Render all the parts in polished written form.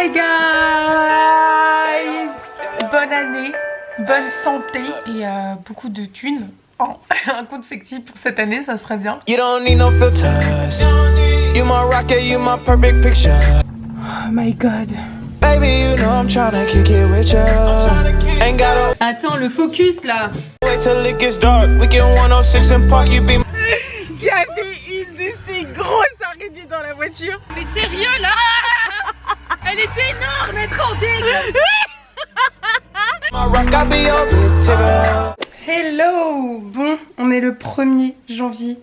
Hey guys! Bonne année, bonne santé et beaucoup de thunes. Oh, un compte sexy pour cette année, ça serait bien. You don't need no filters. You my rocket, you my perfect picture. Oh my god. Baby, you know I'm tryna kick it with you. Ain't got a... Attends, le focus là. Wait till it gets dark. We can 106 and park, you be... Il y avait une de ces grosses araignées dans la voiture. Mais sérieux là? Elle était énorme, elle trop dégueu. Hello! Bon, on est le 1er janvier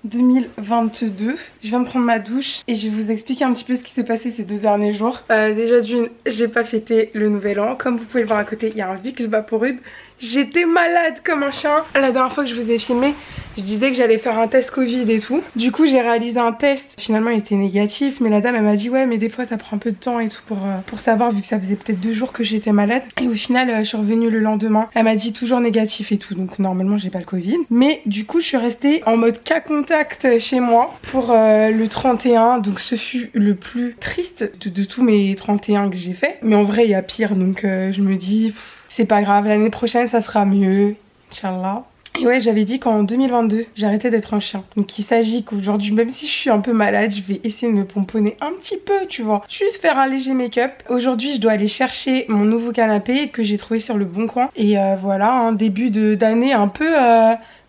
2022. Je viens de prendre ma douche et je vais vous expliquer un petit peu ce qui s'est passé ces 2 derniers jours. Déjà d'une, j'ai pas fêté le nouvel an. Comme vous pouvez le voir à côté, il y a un Vicks Vaporub. J'étais malade comme un chien. La dernière fois que je vous ai filmé, je disais que j'allais faire un test Covid et tout. Du coup, j'ai réalisé un test. Finalement, il était négatif. Mais la dame, elle m'a dit ouais, mais des fois, ça prend un peu de temps et tout pour savoir, vu que ça faisait peut-être 2 jours que j'étais malade. Et au final, je suis revenue le lendemain. Elle m'a dit toujours négatif et tout. Donc normalement, j'ai pas le Covid. Mais du coup, je suis restée en mode cas contact chez moi pour le 31. Donc ce fut le plus triste de tous mes 31 que j'ai fait. Mais en vrai, il y a pire. Donc je me dis... c'est pas grave, l'année prochaine ça sera mieux, Inch'Allah. Et ouais, j'avais dit qu'en 2022, j'arrêtais d'être un chien. Donc il s'agit qu'aujourd'hui, même si je suis un peu malade, je vais essayer de me pomponner un petit peu, tu vois. Juste faire un léger make-up. Aujourd'hui, je dois aller chercher mon nouveau canapé que j'ai trouvé sur le Bon Coin. Et voilà, un début d'année un peu...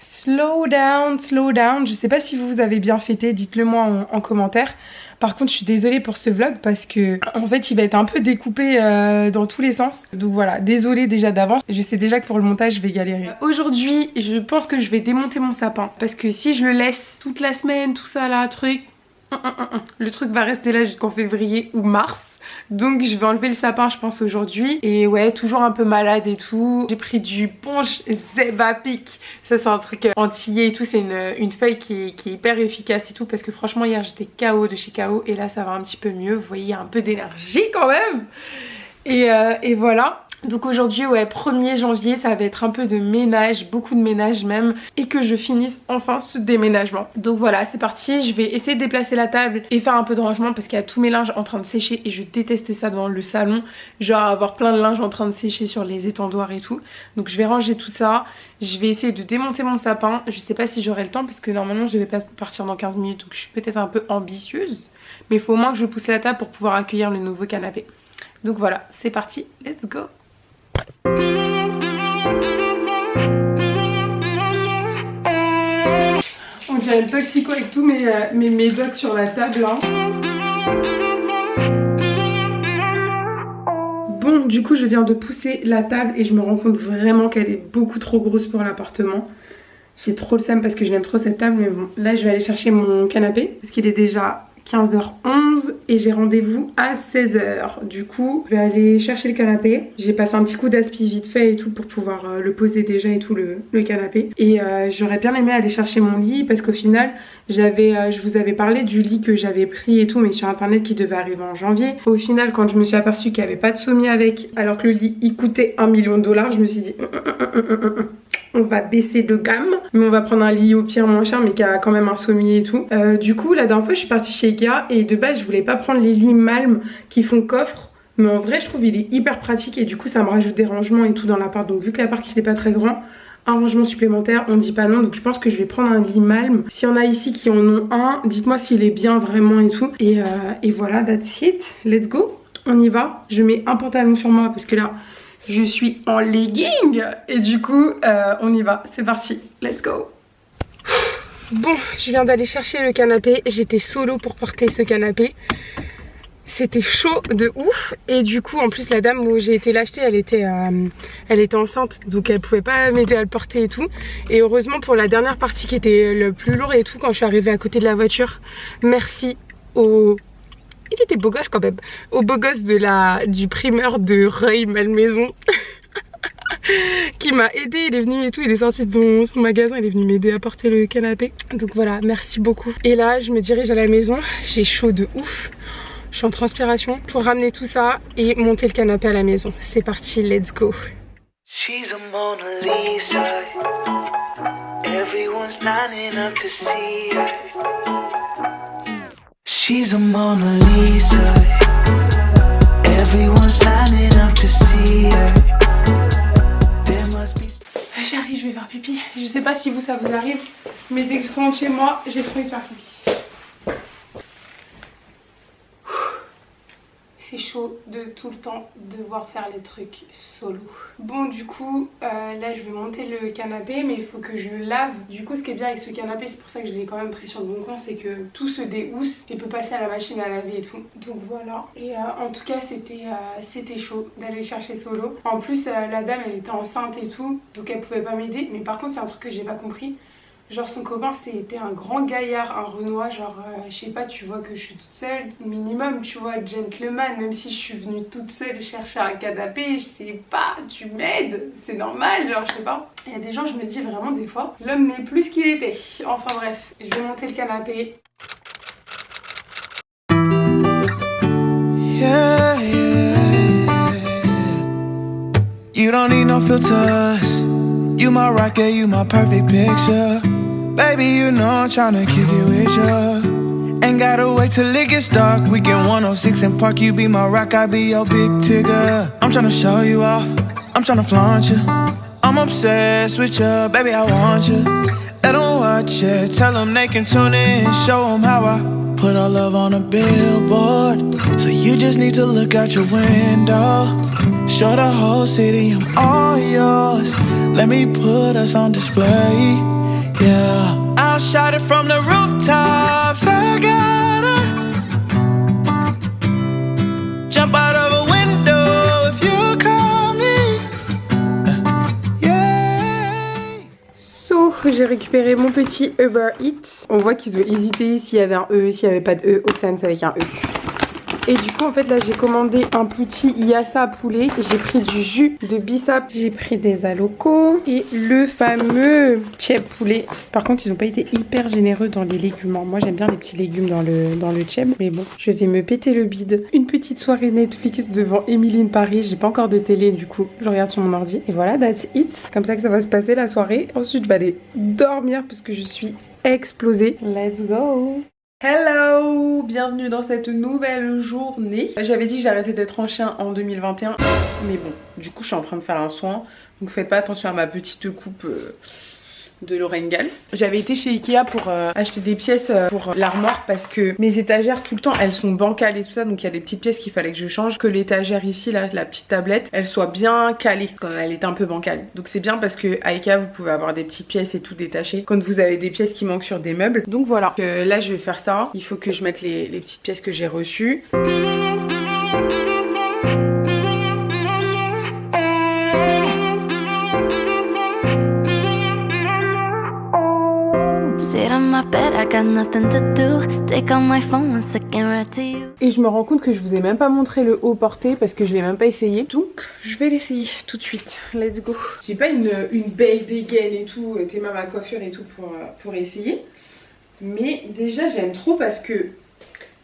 slow down, slow down. Je sais pas si vous avez bien fêté, dites-le moi en commentaire. Par contre, je suis désolée pour ce vlog parce que en fait, il va être un peu découpé dans tous les sens. Donc voilà, désolée déjà d'avance. Je sais déjà que pour le montage, je vais galérer. Aujourd'hui, je pense que je vais démonter mon sapin parce que si je le laisse toute la semaine, tout ça là, le truc va rester là jusqu'en février ou mars. Donc je vais enlever le sapin je pense aujourd'hui. Et ouais, toujours un peu malade et tout. J'ai pris du Ponche Zebapic. Ça c'est un truc antillais et tout. C'est une feuille qui est hyper efficace et tout. Parce que franchement hier j'étais KO de chez KO. Et là ça va un petit peu mieux. Vous voyez, il y a un peu d'énergie quand même. Et voilà. Donc aujourd'hui, ouais, 1er janvier, ça va être un peu de ménage, beaucoup de ménage même, et que je finisse enfin ce déménagement. Donc voilà, c'est parti, je vais essayer de déplacer la table et faire un peu de rangement parce qu'il y a tous mes linges en train de sécher et je déteste ça dans le salon, genre avoir plein de linge en train de sécher sur les étendoirs et tout. Donc je vais ranger tout ça, je vais essayer de démonter mon sapin, je sais pas si j'aurai le temps parce que normalement je vais pas partir dans 15 minutes, donc je suis peut-être un peu ambitieuse, mais il faut au moins que je pousse la table pour pouvoir accueillir le nouveau canapé. Donc voilà, c'est parti, let's go! On dirait le toxico avec tous mes médocs sur la table hein. Bon, du coup je viens de pousser la table et je me rends compte vraiment qu'elle est beaucoup trop grosse pour l'appartement. J'ai trop le seum parce que je l'aime trop cette table, mais bon, là je vais aller chercher mon canapé parce qu'il est déjà 15h11 et j'ai rendez-vous à 16h. Du coup, je vais aller chercher le canapé. J'ai passé un petit coup d'aspi vite fait et tout pour pouvoir le poser déjà et tout le canapé. Et j'aurais bien aimé aller chercher mon lit parce qu'au final, je vous avais parlé du lit que j'avais pris et tout, mais sur internet qui devait arriver en janvier. Au final, quand je me suis aperçue qu'il n'y avait pas de sommier avec, alors que le lit il coûtait $1 million, je me suis dit on va baisser de gamme, mais on va prendre un lit au pire moins cher mais qui a quand même un sommier et tout. Du coup la dernière fois je suis partie chez Ikea et de base je voulais pas prendre les lits Malm qui font coffre, mais en vrai je trouve il est hyper pratique et du coup ça me rajoute des rangements et tout dans l'appart. Donc vu que l'appart il n'est pas très grand, un rangement supplémentaire on dit pas non, donc je pense que je vais prendre un lit Malm. S'il y en a ici qui en ont un, dites-moi s'il est bien vraiment et tout. Et voilà, that's it, let's go, on y va. Je mets un pantalon sur moi parce que là je suis en legging et du coup on y va, c'est parti, let's go. Bon, je viens d'aller chercher le canapé, j'étais solo pour porter ce canapé. C'était chaud de ouf et du coup en plus la dame où j'ai été l'acheter elle était enceinte, donc elle pouvait pas m'aider à le porter et tout. Et heureusement pour la dernière partie qui était le plus lourd et tout, quand je suis arrivée à côté de la voiture, merci au... il était beau gosse quand même, au beau gosse du primeur de Rueil-Malmaison qui m'a aidé, il est venu et tout, il est sorti de son magasin, il est venu m'aider à porter le canapé. Donc voilà, merci beaucoup. Et là je me dirige à la maison, j'ai chaud de ouf, je suis en transpiration pour ramener tout ça et monter le canapé à la maison. C'est parti, let's go. She's a Mona Lisa. Everyone's lining up to see her. She's a Mona Lisa. Everyone's lining up to see it. J'arrive, je vais faire pipi. Je sais pas si ça vous arrive, mais dès que je rentre chez moi, j'ai trop envie de faire pipi. C'est chaud de tout le temps devoir faire les trucs solo. Bon, du coup, là je vais monter le canapé, mais il faut que je le lave. Du coup, ce qui est bien avec ce canapé, c'est pour ça que je l'ai quand même pris sur le bon coin, c'est que tout se déhousse et peut passer à la machine à laver et tout. Donc voilà. Et en tout cas, c'était chaud d'aller chercher solo. En plus, la dame, elle était enceinte et tout, donc elle pouvait pas m'aider. Mais par contre, c'est un truc que j'ai pas compris. Genre son copain c'était un grand gaillard, un Renoir, genre je sais pas, tu vois que je suis toute seule, minimum tu vois, gentleman, même si je suis venue toute seule chercher un canapé, je sais pas, tu m'aides, c'est normal, genre je sais pas. Il y a des gens, je me dis vraiment des fois, l'homme n'est plus ce qu'il était. Enfin bref, je vais monter le canapé. Yeah, yeah. You don't need no filters. You my rocket, you my perfect picture. Baby, you know I'm tryna kick it with ya. Ain't gotta wait till it gets dark. We get 106 and Park. You be my rock, I be your big tigger. I'm tryna show you off, I'm tryna flaunt you. I'm obsessed with you, baby, I want you. Let them watch it, tell them they can tune in. Show them how I put our love on a billboard. So you just need to look out your window. Show the whole city I'm all yours. Let me put us on display. Yeah, I'll shout it from the rooftops. I gotta jump out of a window if you call me. Yeah. So, j'ai récupéré mon petit Uber Eats. On voit qu'ils ont hésité s'il y avait un E, s'il n'y avait pas de E. Océane, c'est avec un E. Et du coup en fait là j'ai commandé un petit yassa poulet. J'ai pris du jus de bissap, j'ai pris des alocos et le fameux cheb poulet. Par contre ils n'ont pas été hyper généreux dans les légumes. Moi j'aime bien les petits légumes dans le cheb. Mais bon, je vais me péter le bide. Une petite soirée Netflix devant Emily in Paris. J'ai pas encore de télé du coup je regarde sur mon ordi. Et voilà, that's it. Comme ça que ça va se passer la soirée. Ensuite je vais aller dormir parce que je suis explosée. Let's go. Hello, bienvenue dans cette nouvelle journée. J'avais dit que j'arrêtais d'être en chien en 2021, mais bon, du coup je suis en train de faire un soin, donc faites pas attention à ma petite coupe de Lorraine Gals. J'avais été chez Ikea pour acheter des pièces pour l'armoire parce que mes étagères tout le temps elles sont bancales et tout ça, donc il y a des petites pièces qu'il fallait que je change, que l'étagère ici là, la petite tablette, elle soit bien calée quand elle est un peu bancale. Donc c'est bien parce que à Ikea vous pouvez avoir des petites pièces et tout détachées quand vous avez des pièces qui manquent sur des meubles. Donc voilà, là je vais faire ça, il faut que je mette les petites pièces que j'ai reçues. Et je me rends compte que je vous ai même pas montré le haut porté parce que je l'ai même pas essayé. Donc je vais l'essayer tout de suite. Let's go. J'ai pas une belle dégaine et tout, Théma ma coiffure et tout pour essayer. Mais déjà j'aime trop parce que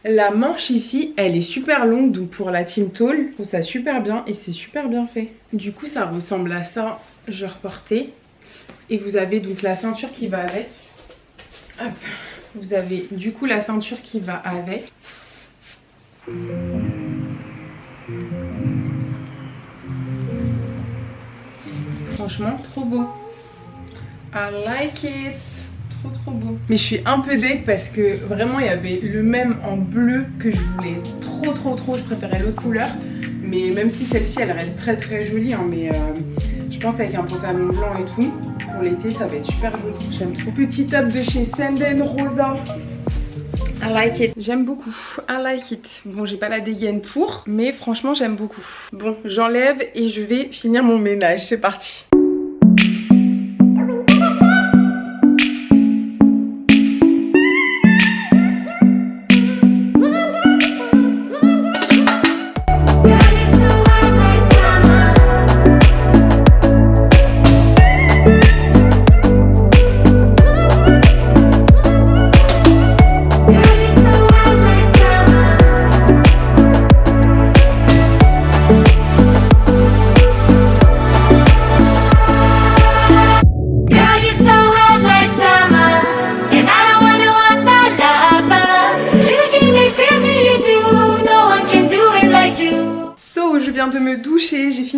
la manche ici elle est super longue, donc pour la team tall je trouve ça super bien et c'est super bien fait. Du coup ça ressemble à ça, je reportais. Et vous avez donc la ceinture qui va avec. Hop. Vous avez du coup la ceinture qui va avec. Franchement trop beau. I like it. Trop beau. Mais je suis un peu deg parce que vraiment il y avait le même en bleu que je voulais trop. Je préférais l'autre couleur. Mais même si celle-ci elle reste très jolie hein, mais je pense avec un pantalon blanc et tout. Pour l'été ça va être super joli, j'aime trop. Petit top de chez Sanden Rosa. I like it, j'aime beaucoup, I like it. Bon j'ai pas la dégaine pour, mais franchement j'aime beaucoup. Bon j'enlève et je vais finir mon ménage, c'est parti.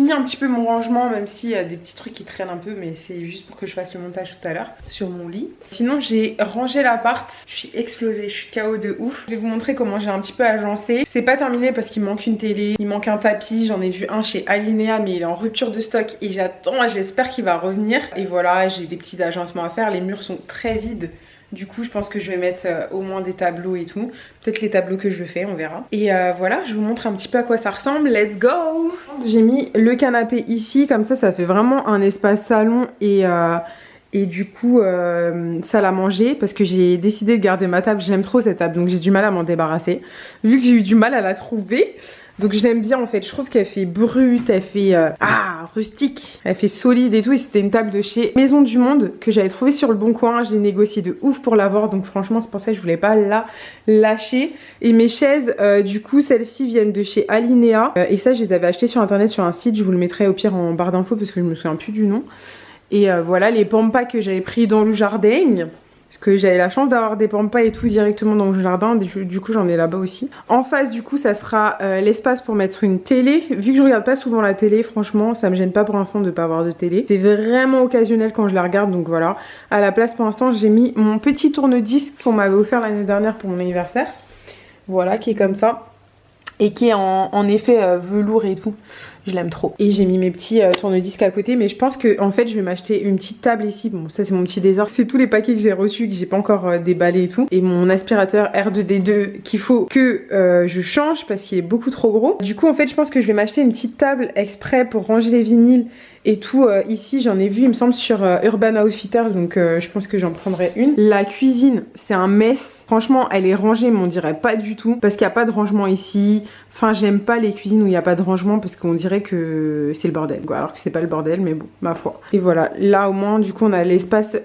fini un petit peu mon rangement, même s'il y a des petits trucs qui traînent un peu, mais c'est juste pour que je fasse le montage tout à l'heure sur mon lit. Sinon j'ai rangé l'appart, je suis explosée, je suis KO de ouf. Je vais vous montrer comment j'ai un petit peu agencé. C'est pas terminé parce qu'il manque une télé, il manque un tapis, j'en ai vu un chez Alinea mais il est en rupture de stock et j'attends, j'espère qu'il va revenir. Et voilà, j'ai des petits agencements à faire, les murs sont très vides. Du coup je pense que je vais mettre au moins des tableaux et tout. Peut-être les tableaux que je fais, on verra. Et voilà, je vous montre un petit peu à quoi ça ressemble. Let's go! J'ai mis le canapé ici, comme ça fait vraiment un espace salon et du coup salle à manger. Parce que j'ai décidé de garder ma table, j'aime trop cette table. Donc j'ai du mal à m'en débarrasser. Vu que j'ai eu du mal à la trouver. Donc je l'aime bien en fait, je trouve qu'elle fait brute, elle fait rustique, elle fait solide et tout. Et c'était une table de chez Maison du Monde que j'avais trouvée sur le Bon Coin. Je l'ai négociée de ouf pour l'avoir, donc franchement c'est pour ça que je voulais pas la lâcher. Et mes chaises, du coup celles-ci viennent de chez Alinea. Et ça je les avais achetées sur internet sur un site, je vous le mettrai au pire en barre d'infos parce que je me souviens plus du nom. Et voilà les pampas que j'avais pris dans le jardin. Parce que j'avais la chance d'avoir des pampas et tout directement dans le jardin. Du coup j'en ai là-bas aussi. En face du coup ça sera l'espace pour mettre une télé. Vu que je regarde pas souvent la télé, franchement ça me gêne pas pour l'instant de pas avoir de télé. C'est vraiment occasionnel quand je la regarde, donc voilà. À la place pour l'instant j'ai mis mon petit tourne-disque qu'on m'avait offert l'année dernière pour mon anniversaire. Voilà, qui est comme ça. Et qui est en effet velours et tout. Je l'aime trop. Et j'ai mis mes petits tourne-disques à côté. Mais je pense que en fait je vais m'acheter une petite table ici. Bon ça c'est mon petit désordre. C'est tous les paquets que j'ai reçus que j'ai pas encore déballé et tout. Et mon aspirateur R2D2 qu'il faut que je change parce qu'il est beaucoup trop gros. Du coup en fait je pense que je vais m'acheter une petite table exprès pour ranger les vinyles et tout. Ici j'en ai vu il me semble sur Urban Outfitters. Donc je pense que j'en prendrai une. La cuisine c'est un mess. Franchement elle est rangée mais on dirait pas du tout. Parce qu'il n'y a pas de rangement ici. Enfin j'aime pas les cuisines où il n'y a pas de rangement parce qu'on dirait que c'est le bordel. Alors que c'est pas le bordel mais bon ma foi. Et voilà là au moins du coup on a l'espace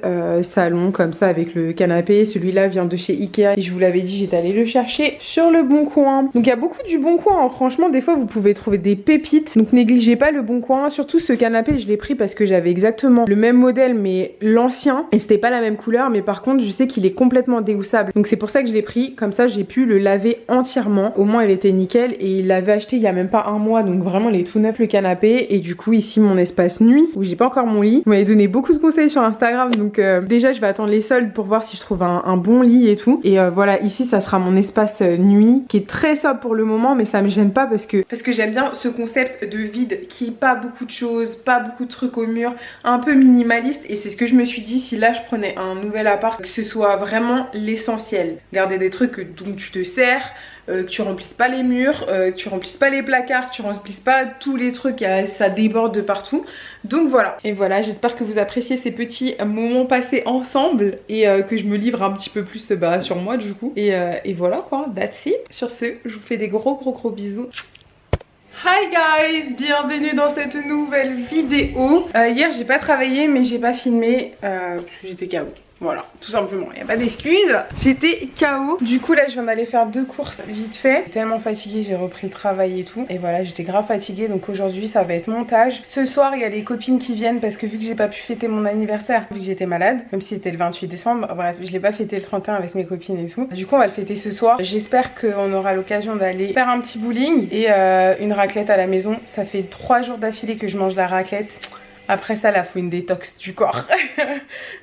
salon comme ça avec le canapé. Celui-là vient de chez Ikea et je vous l'avais dit j'étais allée le chercher sur le Bon Coin. Donc il y a beaucoup du Bon Coin hein. Franchement des fois vous pouvez trouver des pépites. Donc négligez pas le Bon Coin. Surtout ce canapé je l'ai pris parce que j'avais exactement le même modèle mais l'ancien. Et c'était pas la même couleur mais par contre je sais qu'il est complètement déhoussable. Donc c'est pour ça que je l'ai pris. Comme ça j'ai pu le laver entièrement. Au moins il était nickel. Et il l'avait acheté il y a même pas un mois. Donc vraiment il est tout neuf le canapé. Et du coup ici mon espace nuit où j'ai pas encore mon lit. Vous m'avez donné beaucoup de conseils sur Instagram. Donc déjà je vais attendre les soldes pour voir si je trouve un bon lit et tout. Et voilà ici ça sera mon espace nuit qui est très sobre pour le moment. Mais ça me gêne pas parce que j'aime bien ce concept de vide qui est pas beaucoup de choses, pas beaucoup de trucs au mur, un peu minimaliste. Et c'est ce que je me suis dit si là je prenais un nouvel appart, que ce soit vraiment l'essentiel. Garder des trucs dont tu te sers, que tu remplisses pas les murs, que tu remplisses pas les placards, que tu remplisses pas tous les trucs, ça déborde de partout. Donc voilà. Et voilà, j'espère que vous appréciez ces petits moments passés ensemble et que je me livre un petit peu plus sur moi du coup. Et voilà quoi, that's it. Sur ce, je vous fais des gros bisous. Hi guys, bienvenue dans cette nouvelle vidéo. Hier j'ai pas travaillé mais j'ai pas filmé, j'étais KO. Voilà, tout simplement, il n'y a pas d'excuses. J'étais KO. Du coup là je viens d'aller faire 2 courses vite fait. Tellement fatiguée, j'ai repris le travail et tout. Et voilà, j'étais grave fatiguée, donc aujourd'hui ça va être montage. Ce soir il y a les copines qui viennent parce que vu que j'ai pas pu fêter mon anniversaire, vu que j'étais malade, même si c'était le 28 décembre, bref, je l'ai pas fêté le 31 avec mes copines et tout. Du coup on va le fêter ce soir. J'espère qu'on aura l'occasion d'aller faire un petit bowling et une raclette à la maison. Ça fait 3 jours d'affilée que je mange la raclette. Après ça, là, faut une détox du corps.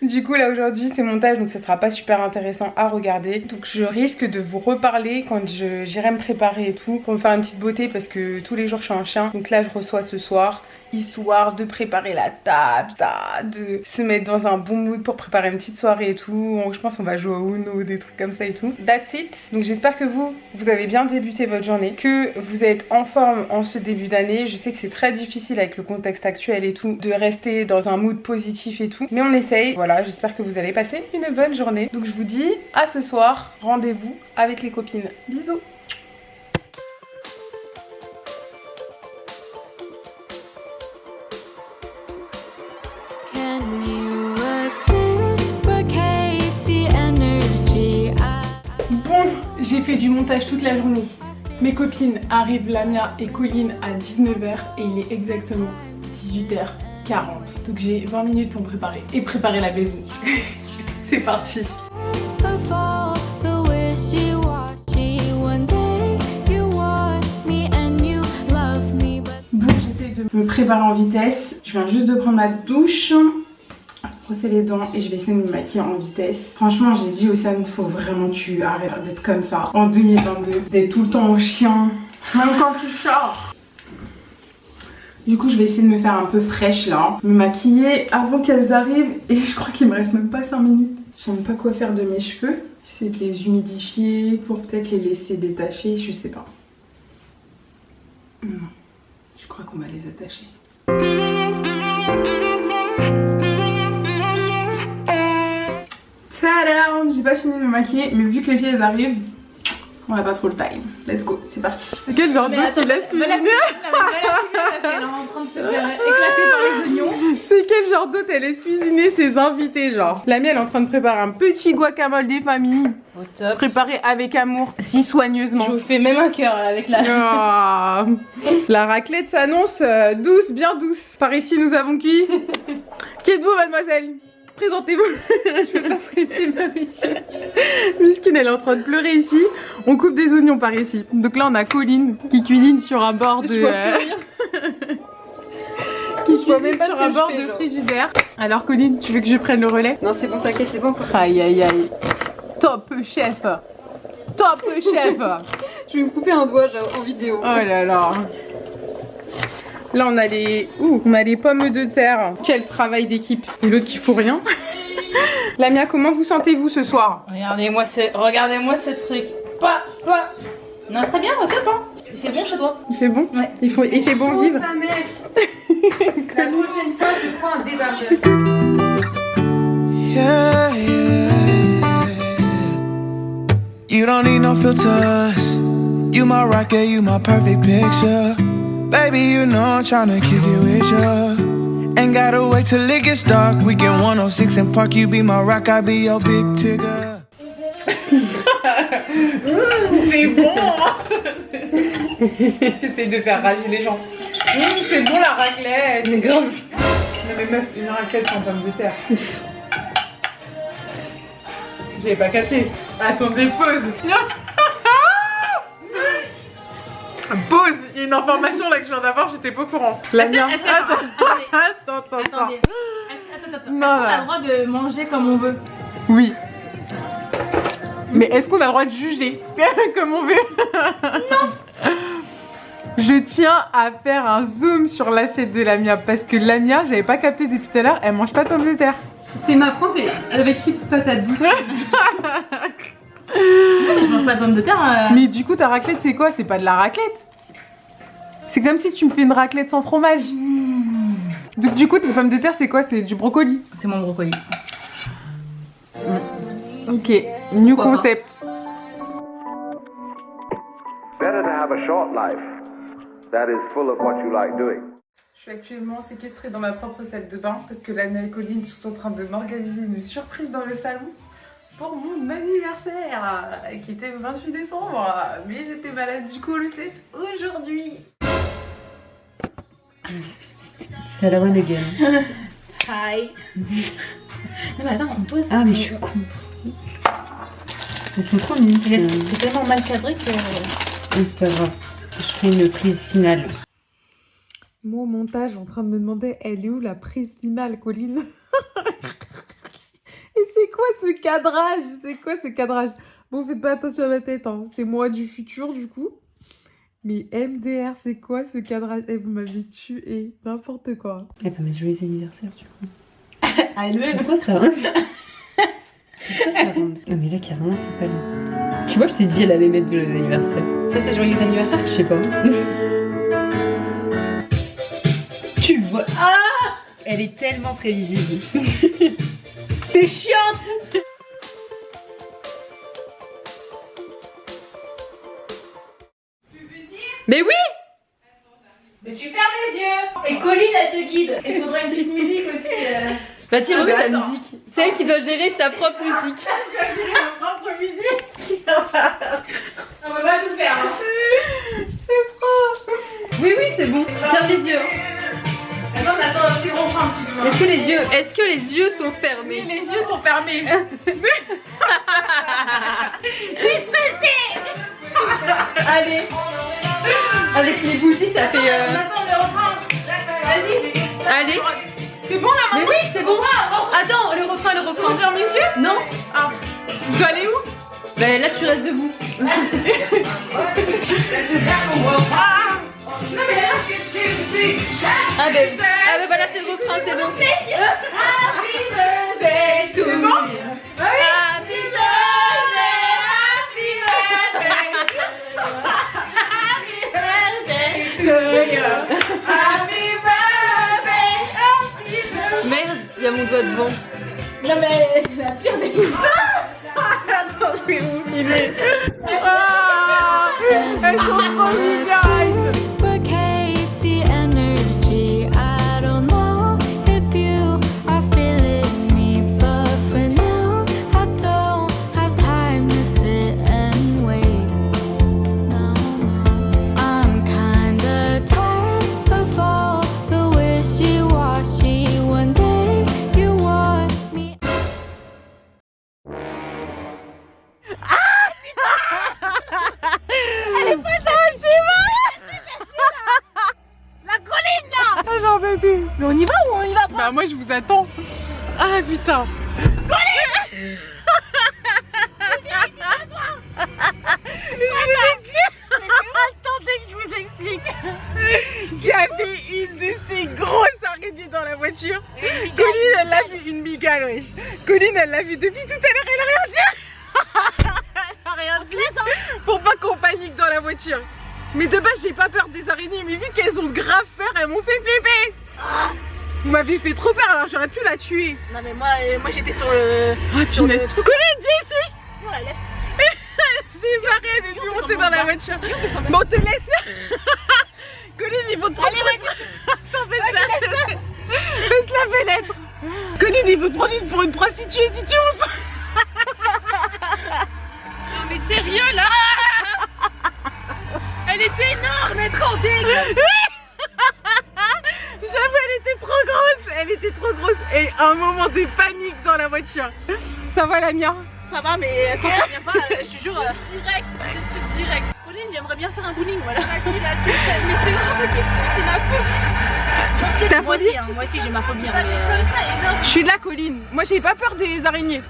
Du coup, là, aujourd'hui, c'est montage, donc ça sera pas super intéressant à regarder. Donc, je risque de vous reparler quand j'irai me préparer et tout, pour me faire une petite beauté, parce que tous les jours, je suis un chien. Donc là, je reçois ce soir, histoire de préparer la table, de se mettre dans un bon mood pour préparer une petite soirée et tout. Je pense qu'on va jouer au Uno, des trucs comme ça et tout. That's it. Donc j'espère que vous avez bien débuté votre journée, que vous êtes en forme en ce début d'année. Je sais que c'est très difficile avec le contexte actuel et tout, de rester dans un mood positif et tout, mais on essaye. Voilà, j'espère que vous allez passer une bonne journée. Donc je vous dis à ce soir, rendez-vous avec les copines. Bisous. J'ai fait du montage toute la journée. Mes copines arrivent, Lamia et Colline, à 19h et il est exactement 18h40. Donc j'ai 20 minutes pour me préparer et préparer la maison. C'est parti. Bon, j'essaie de me préparer en vitesse. Je viens juste de prendre ma douche, se brosser les dents et je vais essayer de me maquiller en vitesse. Franchement, j'ai dit Océane, faut vraiment que tu arrêtes d'être comme ça en 2022, d'être tout le temps en chien, même quand tu sors. Du coup, je vais essayer de me faire un peu fraîche là, me maquiller avant qu'elles arrivent et je crois qu'il me reste même pas 5 minutes. Je sais même pas quoi faire de mes cheveux. J'essaie de les humidifier pour peut-être les laisser détacher, je sais pas. Non, je crois qu'on va les attacher. Tadam! J'ai pas fini de me maquiller, mais vu que les filles elles arrivent, on a pas trop le time. Let's go, c'est parti. Quel genre d'eau tu laisses cuisiner? Elle est en train de se faire éclater par les oignons. C'est quel genre d'eau elle laisse cuisiner ses invités genre? La mienne elle est en train de préparer un petit guacamole des familles. Au top. Préparé avec amour, si soigneusement. Je vous fais même un cœur avec la... Oh. La raclette s'annonce douce, bien douce. Par ici nous avons qui? Qui êtes-vous mademoiselle? Présentez-vous. Je vais pas prêter ma messieurs. Miskine elle est en train de pleurer ici. On coupe des oignons par ici. Donc là on a Colline qui cuisine sur un bord de... qui cuisine sur un bord de frigidaire. Alors Colline, tu veux que je prenne le relais? Non c'est bon, t'inquiète, c'est bon. Aïe aïe aïe. Top chef. Top chef. Je vais me couper un doigt en vidéo. Oh là là. Là on a les... Ouh, on a les pommes de terre. Quel travail d'équipe. Et l'autre qui fout rien. Lamia, comment vous sentez-vous ce soir? Regardez-moi ce truc. Pas. Non, très bien, au top hein. Il fait bon chez toi. Il fait bon? Ouais. Il fait bon vivre. La prochaine fois, je prends un débardeur. Yeah, yeah. You don't need no filters. You my rocket, you my perfect picture. Baby, you know I'm tryna kick it with ya. Ain't gotta wait till it gets dark. We get 106 and Park. You be my rock, I be your big tigger. C'est bon. J'essaie de faire rager les gens. C'est bon la raclette. Mais grave. Non mais meuf, c'est une raclette sans pommes de terre. J'avais pas capté. Attendez, pause. Pause. Il y a une information là que je viens d'avoir, j'étais pas au courant. La mienne. Attends. Attends. Est-ce qu'on Non, a le droit de manger comme on veut? Oui. Mais est-ce qu'on a le droit de juger comme on veut? Non. Je tiens à faire un zoom sur l'assiette de Lamia parce que Lamia, j'avais pas capté depuis tout à l'heure, elle mange pas de pommes de terre. T'es ma prendre avec chips patates douces. Non, mais je mange pas de pommes de terre. Mais du coup, ta raclette, c'est quoi? C'est pas de la raclette. C'est comme si tu me fais une raclette sans fromage. Donc du coup, tes pommes de terre, c'est quoi? C'est du brocoli. C'est mon brocoli. Ok, new concept. Better to have a short life that is full of what you like doing. Je suis actuellement séquestrée dans ma propre salle de bain parce que Lamia et Colline sont en train de m'organiser une surprise dans le salon pour mon anniversaire qui était le 28 décembre. Mais j'étais malade, du coup on le fête aujourd'hui. C'est la bonne again. Hi. Non mais attends, on pose. Ah mais je suis con. Elles sont trop mignonnes. C'est tellement mal cadré que... C'est pas grave. Je ferai une prise finale. Moi au montage en train de me demander elle est où la prise finale, Colline. Et c'est quoi ce cadrage? C'est quoi ce cadrage? Bon, faites pas attention à ma tête, hein. C'est moi du futur du coup. Mais MDR, c'est quoi ce cadrage? Eh, vous m'avez tué, n'importe quoi. Eh ben, mais joyeux anniversaire du coup. Ah, elle-même. Pourquoi ça? Pourquoi ça rend? Ah mais là carrément c'est pas là. Tu vois, je t'ai dit elle allait mettre joyeux anniversaire. Ça c'est joyeux anniversaire? Je sais pas. Tu vois? Ah, elle est tellement prévisible. T'es chiante. Mais oui! Mais tu fermes les yeux. Et Colline elle te guide. Il faudrait une petite musique aussi. Bah tiens, Ah, remets mais ta attends. musique. C'est elle qui doit gérer sa propre musique. Ma propre musique. On va pas tout faire. Hein. Oui, c'est bon. Ferme les yeux. Attends, on attend un petit refrain un petit peu. Est-ce que les yeux sont fermés? Les yeux sont fermés. Allez. Avec les bougies, ça fait. On attend le refrain. Allez. C'est bon là Mais oui, c'est bon. Attends, le refrain. Bonjour messieurs. Non. Ah. Je dois aller où? Ben là, tu restes debout. Ah ben voilà, c'est le refrain, c'est bon. Happy birthday to you. Happy birthday to you. Merde, il y a mon doigt devant. Non mais la pire des Attends, je vais vous filer. Ah, elles sont trop mignonnes. Reciprocate the energy. I don't know if you are feeling me, but for now I don't have time to sit and wait. No, I'm kinda tired of all the wishy-washy. One day you want me. Ah, j'en peux plus. Mais on y va ou on y va pas? Bah moi je vous attends. Ah putain. Attendez que je vous explique. Il y avait une de ces grosses araignées dans la voiture. Colline elle l'a vu, une migale wesh. Colline elle l'a vu depuis tout à l'heure, elle a rien dit. Elle a rien dit. Pour pas qu'on panique dans la voiture. Mais de base j'ai pas peur des araignées, mais vu qu'elles ont grave peur, elles m'ont fait flipper. Vous m'avez fait trop peur, alors j'aurais pu la tuer. Non mais moi j'étais sur le... Sur le... Colline, viens ici. On la laisse. C'est marré, elle est plus montée dans la voiture. Mais on te laisse. Colline, il faut te prendre. Attends, baisse la fenêtre. Colline, il faut te prendre pour une prostituée si tu veux pas. Non mais sérieux là. Elle était énorme, elle est trop dégueu. J'avoue, elle était trop grosse. Elle était trop grosse. Et un moment de panique dans la voiture. Ça va, la mienne? Ça va mais quand ça vient pas, je te jure... Direct, le truc direct. Pauline, j'aimerais bien faire un bowling, voilà. Mais c'est ma faute. C'est ta Moi folie. aussi, hein, moi aussi j'ai ma phobie. Ça Hein, fait mais, comme ça, énorme. Je suis de la Colline. Moi, j'ai pas peur des araignées.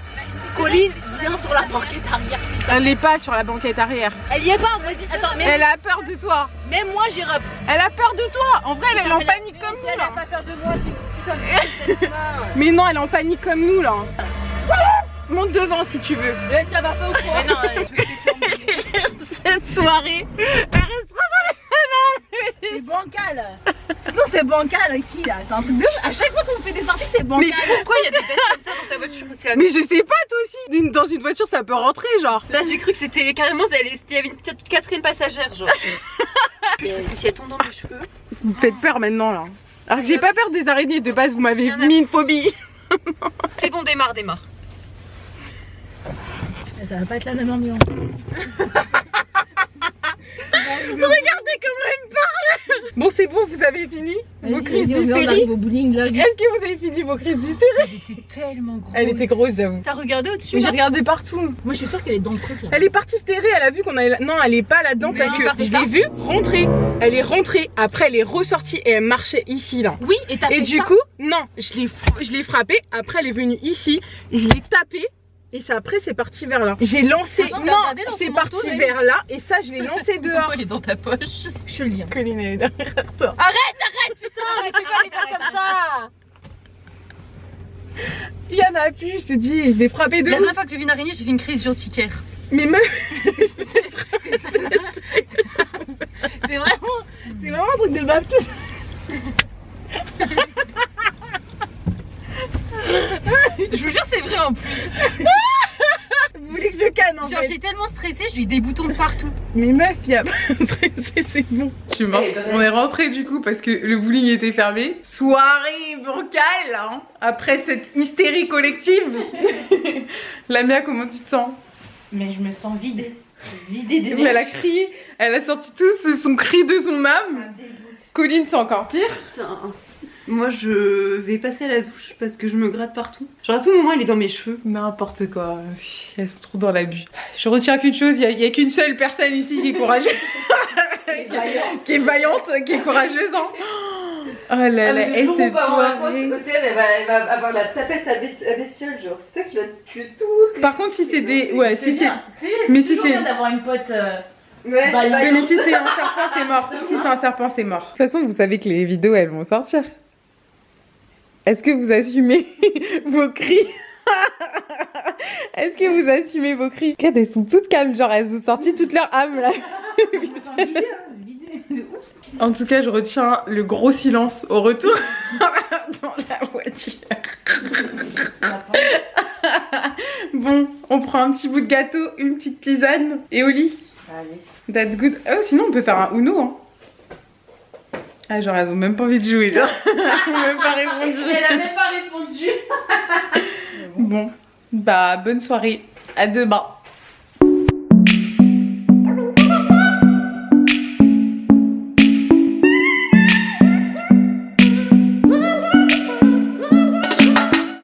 Colline, viens sur la banquette arrière s'il te plaît. Elle est pas sur la banquette arrière. Elle y est pas, vas-y. Attends, mais Elle a peur de toi. même moi j'irai. Elle a peur de toi. En vrai, elle est en panique comme nous Elle là. a pas peur de moi, c'est comme cette main. Mais non, elle est en panique comme nous là. Monte devant si tu veux. Ça va pas ou quoi? Mais non, Cette soirée, elle restera dans c'est bancal. Sinon c'est bancal ici là, c'est un truc de... À chaque fois qu'on fait des sorties c'est bancal. Mais pourquoi il y a des bêtes comme ça dans ta voiture? Mais je sais pas, toi aussi. Dans une voiture, ça peut rentrer, genre. Là j'ai cru que c'était carrément, il y avait une quatrième passagère genre. Parce que si elle tombe dans mes cheveux. Vous me faites peur maintenant là. Alors que j'ai pas peur des araignées de base, vous m'avez Rien à mis une phobie. C'est bon, démarre. Ça va pas être la même ambiance. Regardez comment elle me parle. Bon, c'est bon, vous avez fini vos crises On d'hystérie. arrive au bowling là. Est-ce que vous avez fini vos crises d'hystérie? Tellement grosse. Elle était grosse, j'avoue. T'as regardé au-dessus? Mais j'ai regardé partout. Moi je suis sûre qu'elle est dans le truc là. Elle est partie stérée, elle a vu qu'on allait... Non, elle est pas là-dedans Mais parce elle est que partie je l'ai vue rentrer. Elle est rentrée, après elle est ressortie et elle marchait ici là. Oui, et t'as fait Et du ça. coup, non, je l'ai frappée, après elle est venue ici, je l'ai tapée. Et ça, après c'est parti vers là. J'ai lancé, Attends, t'as non, regardé dans c'est ton parti manteau, même vers là et ça je l'ai lancé dehors. Pourquoi elle est dans ta poche? Je te le dis. Colline elle est derrière toi. Putain, mais fais pas les pas comme ça. Il y en a plus, je te dis, je l'ai frappé de La ouf. dernière fois que j'ai vu une araignée, j'ai fait une crise urticaire. Mais même, C'est vraiment... c'est vraiment un truc de baptiste. Je vous jure, c'est vrai en plus. Vous voulez que je canne en Genre, fait. j'ai tellement stressé, je lui ai des boutons de partout. Mais meuf, il y a pas de stressé, c'est bon. Je suis morte. On est rentré du coup parce que le bowling était fermé. Soirée bancale, hein, après cette hystérie collective. Lamia, comment tu te sens? Mais je me sens vidée. Vidée d'énergie. Elle a crié, elle a sorti tout son cri de son âme. Colline, c'est encore pire. Putain. Moi, je vais passer à la douche parce que je me gratte partout. Genre, à tout moment, elle est dans mes cheveux. N'importe quoi, elles sont trop dans l'abus. Je retiens qu'une chose, il y a qu'une seule personne ici qui est courageuse. qui est vaillante, qui est courageuse. Hein. Oh là là, et cette soirée. Océane, elle va avoir la tapette à bestiole, genre. C'est toi qui vas tuer tout. Par contre, si c'est des. Ouais, si c'est. bien. Tu sais, Mais c'est si toujours c'est- bien d'avoir une pote. Ouais, Bah, Mais si c'est un serpent, c'est mort. Si c'est un serpent, c'est mort. De toute façon, vous savez que les vidéos, elles vont sortir. Est-ce que vous assumez vos cris? Est-ce que vous assumez vos cris? Regarde, elles sont toutes calmes, genre elles ont sorti toute leur âme là. En tout cas, je retiens le gros silence au retour dans la voiture. Bon, on prend un petit bout de gâteau, une petite tisane et au lit. Allez. That's good. Oh, sinon, on peut faire un Uno. Hein. Ah, genre, elles ont même pas envie de jouer. Genre, elles ont même pas répondu. Elle a même pas répondu. Bon, bah, bonne soirée. À demain.